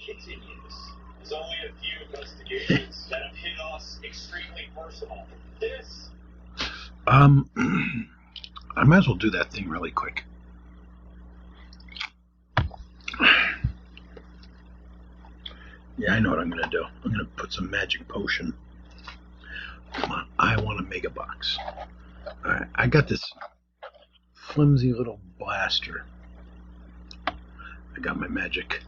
continues. There's only a few investigations that have hit us extremely personal. This. I might as well do that thing really quick. Yeah, I know what I'm gonna do. I'm gonna put some magic potion. Come on, I want a mega box. Alright, I got this flimsy little blaster. I got my magic.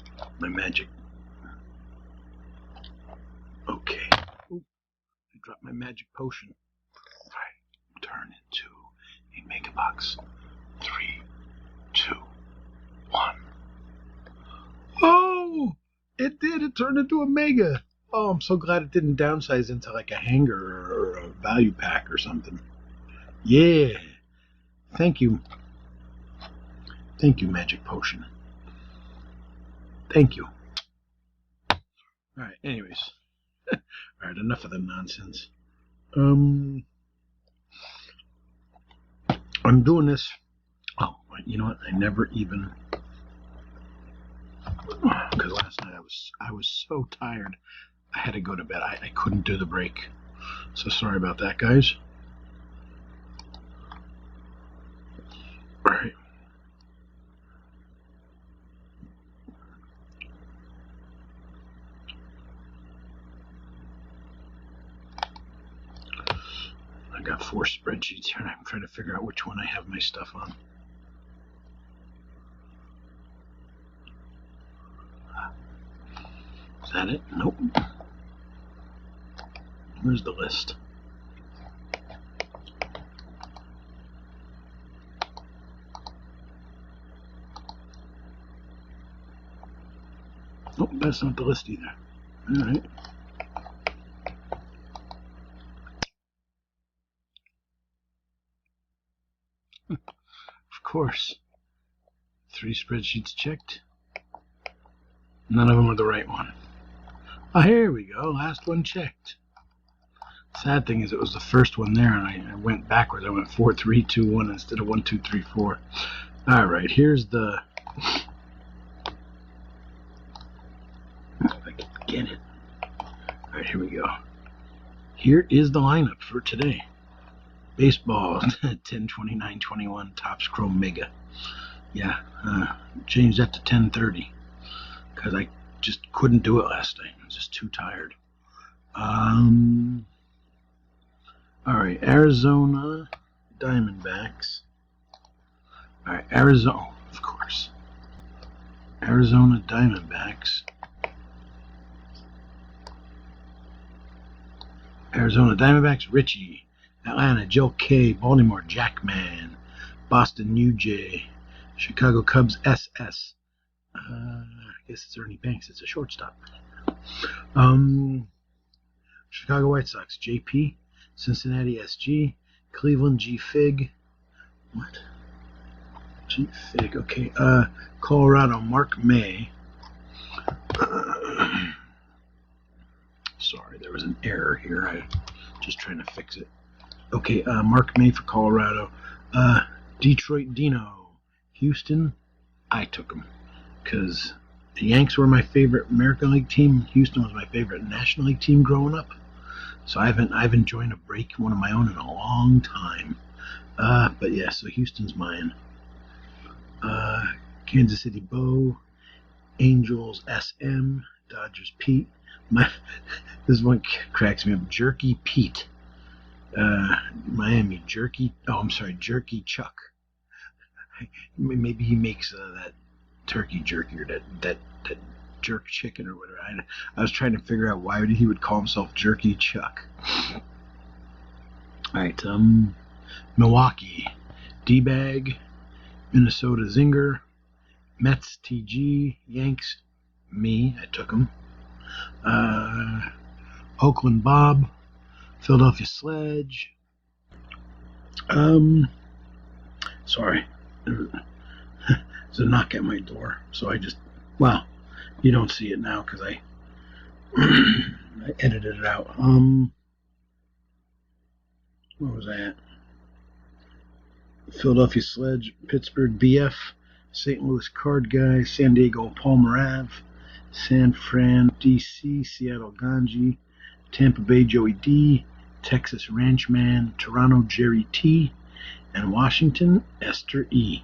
Okay. Ooh, I dropped my magic potion. Alright, turn into a mega box. 3, 2, 1. Oh! It did! It turned into a mega! Oh, I'm so glad it didn't downsize into like a hanger or a value pack or something. Yeah! Thank you. Thank you, magic potion. Thank you. Alright, anyways. Alright, enough of the nonsense. I'm doing this. Oh, you know what? I never even... Because last night I was so tired. I had to go to bed. I couldn't do the break. So sorry about that, guys. Alright. I got 4 spreadsheets here and I'm trying to figure out which one I have my stuff on. Is that it? Nope. Where's the list? Nope, that's not the list either. Alright. Of course. 3 spreadsheets checked. None of them are the right one. Oh, here we go. Last one checked. Sad thing is it was the first one there and I went backwards. I went 4, 3, 2, 1 instead of 1, 2, 3, 4. Alright, here's the... If I can get it. Alright, here we go. Here is the lineup for today. Baseball, 10/29/21, Topps Chrome Mega. Yeah, changed that to 10/30 because I just couldn't do it last night. I was just too tired. Alright, Arizona Diamondbacks. Alright, Arizona, of course. Arizona Diamondbacks. Arizona Diamondbacks, Richie. Atlanta, Joe K. Baltimore, Jackman. Boston, UJ. Chicago Cubs, SS. I guess it's Ernie Banks. It's a shortstop. Chicago White Sox, JP. Cincinnati, SG. Cleveland, G Fig. What? G Fig. Okay. Colorado, Mark May. Sorry, there was an error here. I'm just trying to fix it. Okay, Mark May for Colorado. Detroit Dino. Houston, I took him because the Yanks were my favorite American League team. Houston was my favorite National League team growing up. So I've enjoyed a break, one of my own, in a long time. But yeah, so Houston's mine. Kansas City Bo. Angels SM. Dodgers Pete. This one cracks me up. Jerky Pete. Miami Jerky. Oh, I'm sorry, Jerky Chuck. Maybe he makes that turkey jerky or that jerk chicken or whatever. I was trying to figure out why he would call himself Jerky Chuck. All right, Milwaukee D-Bag, Minnesota Zinger, Mets TG, Yanks me. I took him. Oakland Bob, Philadelphia Sledge. Sorry. There's a knock at my door, so I just, well, you don't see it now because I edited it out. Where was I at? Philadelphia Sledge, Pittsburgh BF, St. Louis Card Guy, San Diego Palmer Ave, San Fran, DC, Seattle, Ganji, Tampa Bay, Joey D, Texas, Ranchman, Toronto, Jerry T, and Washington, Esther E.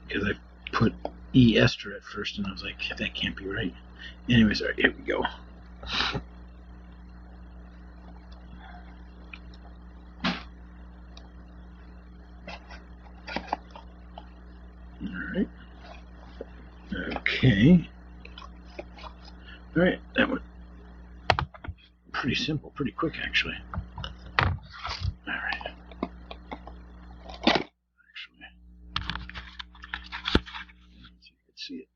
Because I put E. Esther at first, and I was like, that can't be right. Anyways, all right, here we go. All right. Okay. All right, that went pretty simple, pretty quick, actually. All right. Actually, let's see if you can see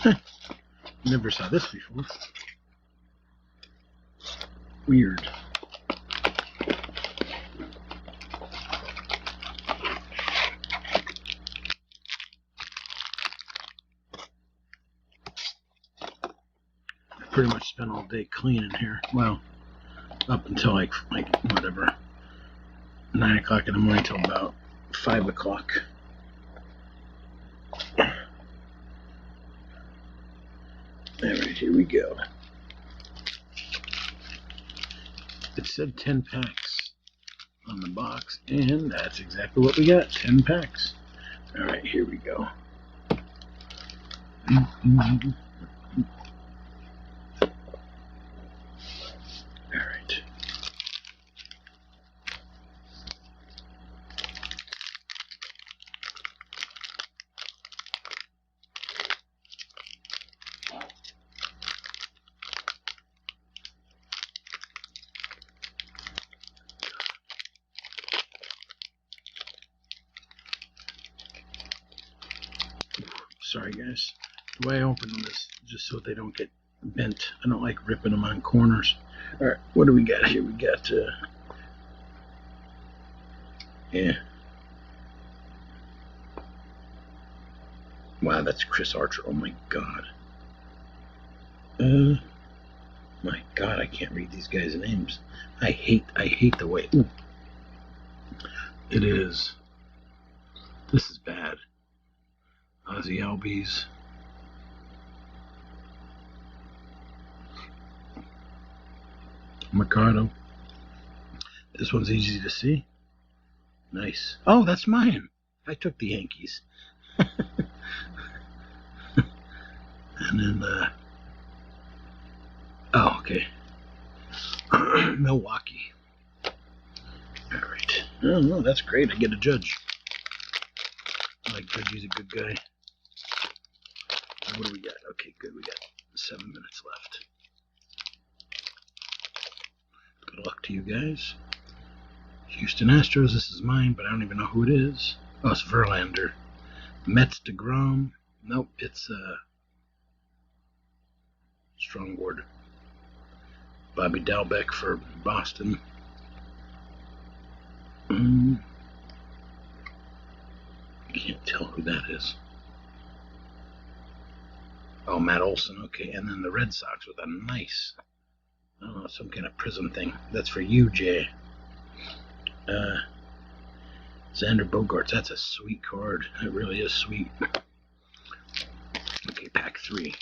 it. Never saw this before. Weird. Pretty much spent all day cleaning here. Well, up until like whatever, 9 o'clock in the morning till about 5 o'clock. Alright, here we go. It said 10 packs on the box, and that's exactly what we got, 10 packs. Alright, here we go. Alright. Sorry guys, the way I open them is just so they don't get bent. I don't like ripping them on corners. Alright, what do we got here? We got, yeah. Wow, that's Chris Archer. Oh my god. My god, I can't read these guys' names. I hate the way. Ooh. It is. This is bad. Ozzy Albies. Mercado. This one's easy to see. Nice. Oh, that's mine. I took the Yankees. And then, oh, okay. Milwaukee. All right. Oh, no, that's great. I get a judge. I like Judge. He's a good guy. What do we got? Okay, good. We got 7 minutes left. Good luck to you guys. Houston Astros. This is mine, but I don't even know who it is. Oh, it's Verlander. Mets DeGrom. Nope, it's Strongboard. Bobby Dalbec for Boston. Can't tell who that is. Oh, Matt Olson. Okay, and then the Red Sox with a nice, I don't know, some kind of prism thing. That's for you, Jay. Xander Bogaerts. That's a sweet card. It really is sweet. Okay, pack 3.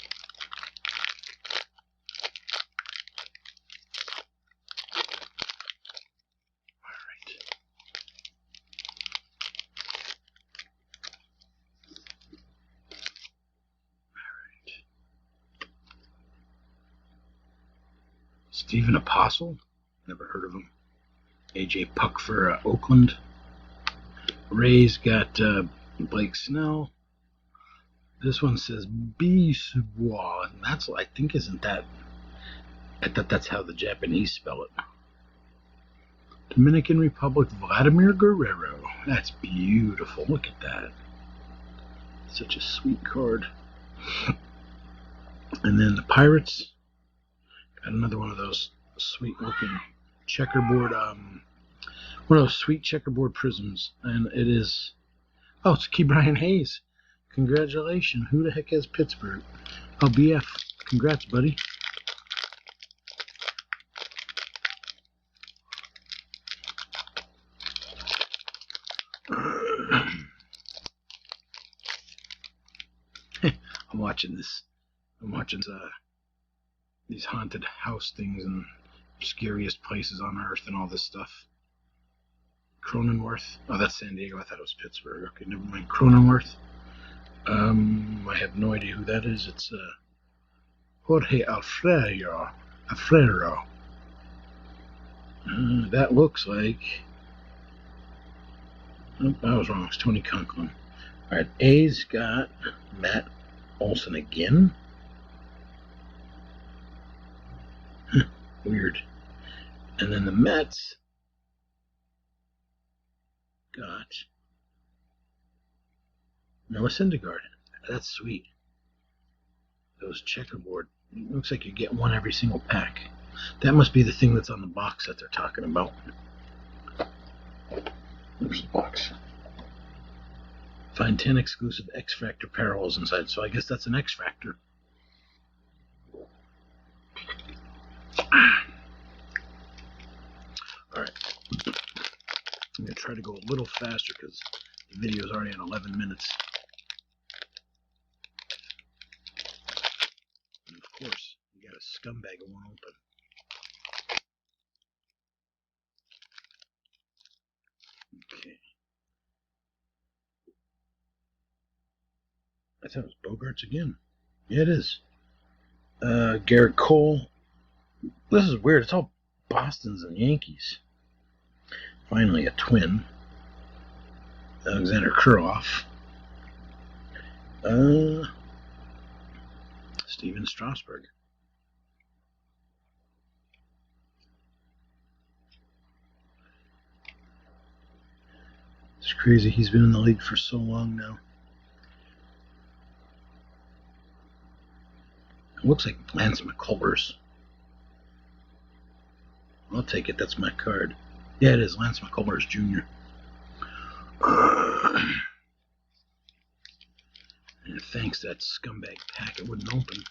Stephen Apostle, never heard of him. AJ Puck for Oakland. Rays got Blake Snell. This one says Bisbois, and that's, I think, isn't that? I thought that's how the Japanese spell it. Dominican Republic, Vladimir Guerrero. That's beautiful. Look at that. Such a sweet card. And then the Pirates. Got another one of those sweet looking checkerboard, one of those sweet checkerboard prisms. And it is, oh, it's Ke'Bryan Hayes. Congratulations. Who the heck has Pittsburgh? Oh, BF. Congrats, buddy. I'm watching this. I'm watching these haunted house things and scariest places on Earth and all this stuff. Cronenworth. Oh, that's San Diego. I thought it was Pittsburgh. Okay, never mind. Cronenworth. I have no idea who that is. It's Jorge Alfredo. That looks like. Oh, I was wrong. It's Tony Conklin. All right, A's got Matt Olson again. Weird. And then the Mets got Noah Syndergaard. That's sweet. Those checkerboard. It looks like you get one every single pack. That must be the thing that's on the box that they're talking about. There's the box. Find 10 exclusive X Factor parallels inside. So I guess that's an X Factor. Alright. I'm going to try to go a little faster because the video is already at 11 minutes. And of course, you got a scumbag that won't open. Okay. I thought it was Bogarts again. Yeah, it is. Garrett Cole. This is weird. It's all Bostons and Yankees. Finally, a twin. Alexander Kuroff. Steven Strasburg. It's crazy. He's been in the league for so long now. It looks like Lance McCullers. I'll take it. That's my card. Yeah, it is. Lance McCullers Jr. And thanks that scumbag pack. It wouldn't open.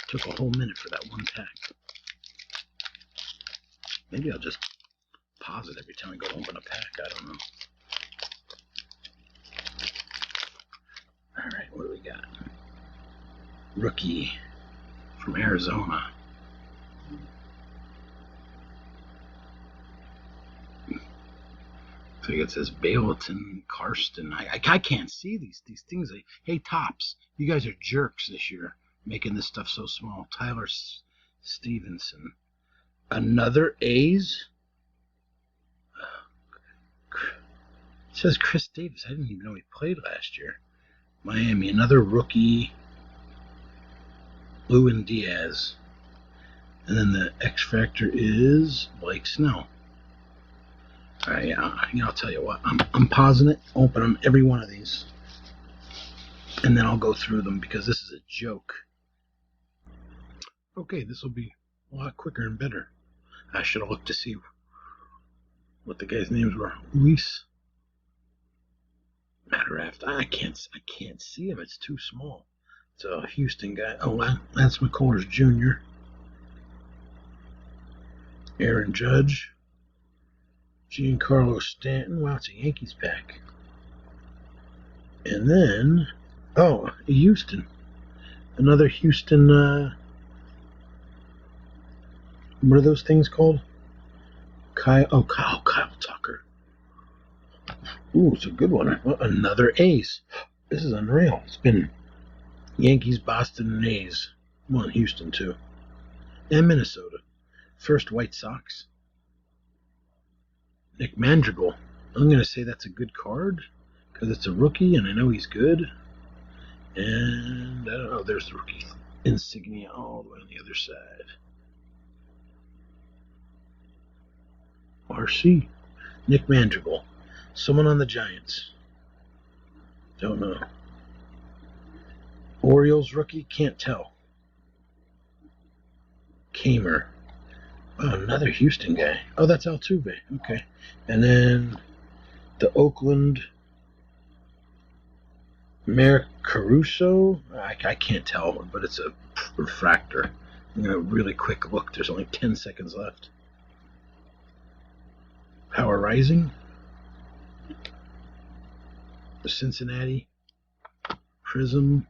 Took a whole minute for that one pack. Maybe I'll just pause it every time I go to open a pack. I don't know. Alright, what do we got? Rookie from Arizona. I think it says Baleton, Karsten. I can't see these things. Hey, Tops, you guys are jerks this year, making this stuff so small. Tyler Stevenson. Another A's? It says Chris Davis. I didn't even know he played last year. Miami, another rookie. Lewin Diaz. And then the X Factor is Blake Snell. Alright, I'll tell you what. I'm pausing it, opening every one of these. And then I'll go through them because this is a joke. Okay, this will be a lot quicker and better. I should have looked to see what the guys' names were. Luis Matteraft. I can't see him. It's too small. It's a Houston guy. Oh, Lance McCullers Jr. Aaron Judge. Giancarlo Stanton. Wow, it's a Yankees pack. And then, Houston. Another Houston, what are those things called? Kyle Tucker. Ooh, it's a good one. Another A's. This is unreal. It's been Yankees, Boston, and A's. Come on, Houston, too. And Minnesota. First White Sox. Nick Madrigal. I'm going to say that's a good card because it's a rookie and I know he's good. And I don't know, there's the rookie insignia all the way on the other side. RC. Nick Madrigal. Someone on the Giants. Don't know. Orioles rookie, can't tell. Kamer. Oh, another Houston guy. Oh, that's Altuve. Okay. And then the Oakland Mayor Caruso. I can't tell, but it's a refractor. I'm going to really quick look. There's only 10 seconds left. Power Rising. The Cincinnati Prism.